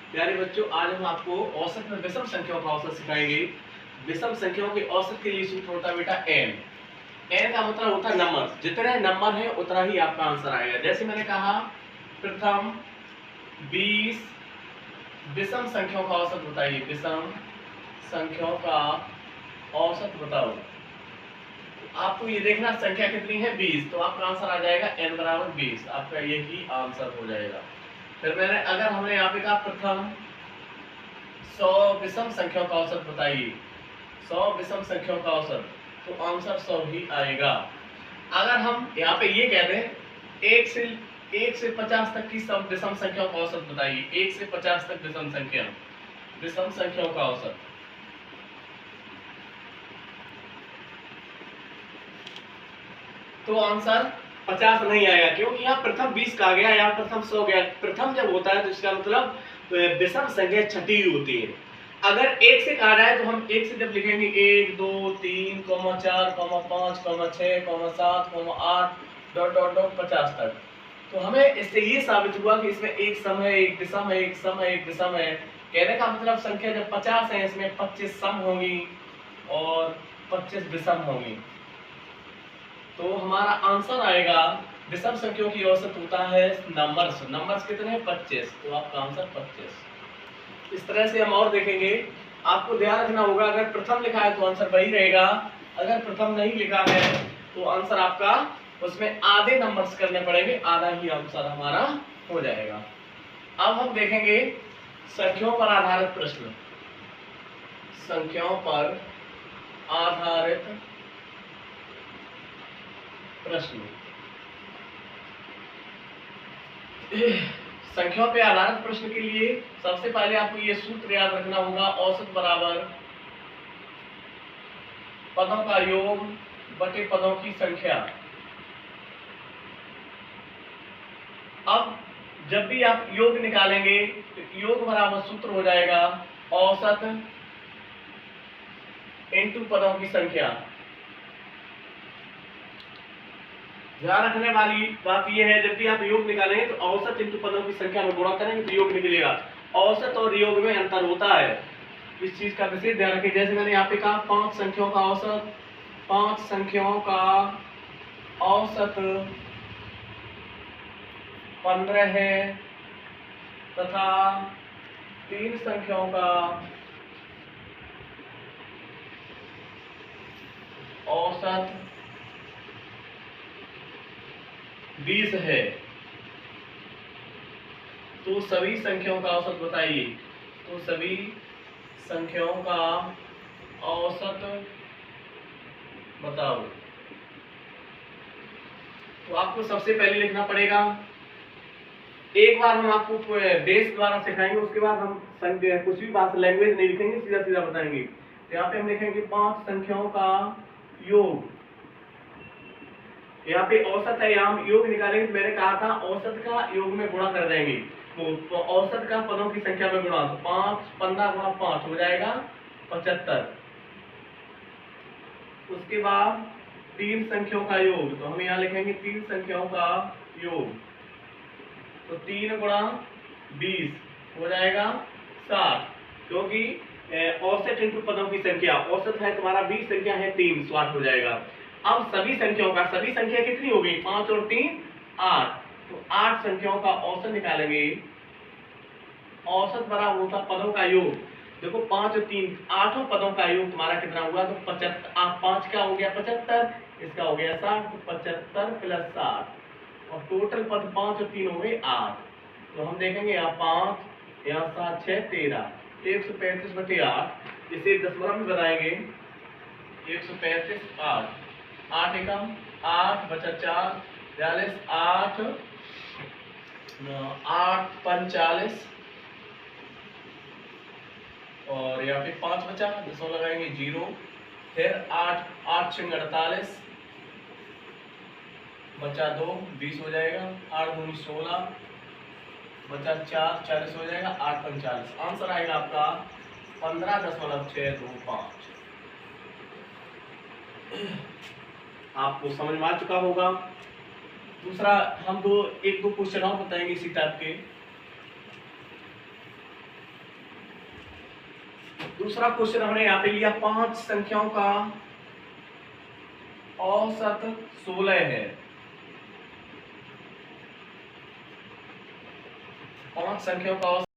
प्यारे बच्चों, आज हम आपको औसत में विषम संख्याओं का औसत सिखाएंगे। विषम संख्याओं के औसत के लिए सूत्र होता है बेटा n। n का मतलब होता है नंबर, जितने नंबर है उतना ही आपका आंसर आएगा। जैसे मैंने कहा प्रथम 20 विषम संख्याओं का औसत बताइए। विषम संख्याओं का औसत बताओ। आपको ये देखना संख्या कितनी है 20, तो आपका आंसर आ जाएगा n बराबर 20। आपका यही आंसर हो जाएगा। फिर अगर हमने यहाँ पे कहा प्रथम 100 विषम संख्याओं का औसत बताइए। 100 विषम संख्याओं का औसत, तो आंसर 100 ही आएगा। अगर हम यहाँ पे ये कह दें 1 से 50 तक की सब विषम संख्याओं का औसत बताइए। 1 से 50 तक विषम संख्याओं का औसत, तो आंसर 50 नहीं आएगा, क्योंकि यहाँ प्रथम 20 कहा गया, यहाँ प्रथम 100 गया। प्रथम जब होता है तो इसका मतलब विषम संख्या छठी होती है। अगर 1 से कहा जाए तो हम 1 से जब लिखेंगे 1 2 3 4 5 6 7 8 डॉट डॉट डॉट 50 तक, तो हमें इससे ये साबित हुआ कि इसमें एक सम है, एक विषम है, एक सम है, एक विषम है। कहने का मतलब संख्या जब 50 है, इसमें 25 सम होंगी और 25 विषम होंगी, तो हमारा आंसर आएगा। विषम संख्याओं की औसत होता है नंबर्स कितने हैं 25, तो आपका आंसर 25। इस तरह से हम और देखेंगे। आपको ध्यान रखना होगा, अगर प्रथम लिखा है तो आंसर वही रहेगा, अगर प्रथम नहीं लिखा है तो आंसर आपका उसमें आधे नंबर्स करने पड़ेंगे, आधा ही आंसर हमारा हो जाएगा। अब हम देखेंगे संख्याओं पर आधारित प्रश्न। संख्याओं पर आधारित प्रश्न। संख्याओं पे आधारित प्रश्न के लिए सबसे पहले आपको ये सूत्र याद रखना होगा, औसत बराबर पदों का योग बटे पदों की संख्या। अब जब भी आप योग निकालेंगे तो योग बराबर सूत्र हो जाएगा औसत इनटू पदों की संख्या। ध्यान रखने वाली बात यह है, जब भी आप योग निकालेंगे तो औसत इंटू पदों की संख्या में गुणा करेंगे तो योग निकलेगा। औसत और योग में अंतर होता है, इस चीज का विशेष ध्यान रखें। जैसे मैंने यहाँ पे कहा 5 संख्याओं का औसत, 5 संख्याओं का औसत 15 है, तथा 3 संख्याओं का औसत 20 है, तो सभी संख्याओं का औसत बताइए। तो सभी संख्याओं का औसत बताओ। तो आपको सबसे पहले लिखना पड़ेगा, एक बार हम आपको बेस द्वारा सिखाएंगे, उसके बाद हम कुछ भी बात लैंग्वेज नहीं लिखेंगे, सीधा सीधा बताएंगे। तो यहाँ पे हम लिखेंगे 5 संख्याओं का योग। यहाँ पे औसत है, यहाँ हम योग निकालेंगे। मैंने कहा था औसत का योग में गुणा कर देंगे, तो औसत का पदों की संख्या में गुणा, तो 5 15 गुणा 5 हो जाएगा 75। उसके बाद 3 संख्याओं का योग, तो हम यहाँ लिखेंगे 3 संख्याओं का योग, तो 3 गुणा 20 हो जाएगा 60, क्योंकि औसत इंटू पदों की संख्या, औसत है तुम्हारा 20 संख्या है 3, 60 हो जाएगा। अब सभी संख्याओं का, सभी संख्या कितनी हो गई 5 और 3 8, तो 8 संख्याओं का औसत निकालेंगे। औसत बराबर होता पदों का योग। देखो 5 और 3 8 पदों का योग तुम्हारा कितना हुआ, तो 75। 5 का हो गया 75, इसका हो गया 60, तो 75 प्लस 60, और टोटल पद 5 और 3 हो गए 8। तो हम देखेंगे यहाँ 5 यहाँ 7 6 13, 135 बटे 8, इसे दशमलव में बताएंगे 135 8, 8 एकम 8 बचा 4 42, 8 8 45, और यहाँ पे 5 बचा, दशमलव लगाएंगे 0, फिर 8 8 6 48 बचा 2 20 हो जाएगा, 8 दूनी 16 बचा 4 40 हो जाएगा, 8 45। आंसर आएगा आपका 15.625। आपको समझ में आ चुका होगा। दूसरा हम एक दो क्वेश्चन और बताएंगे इसी टाइप के। दूसरा क्वेश्चन हमने यहाँ पे लिया, 5 संख्याओं का औसत 16 है। 5 संख्याओं का औसत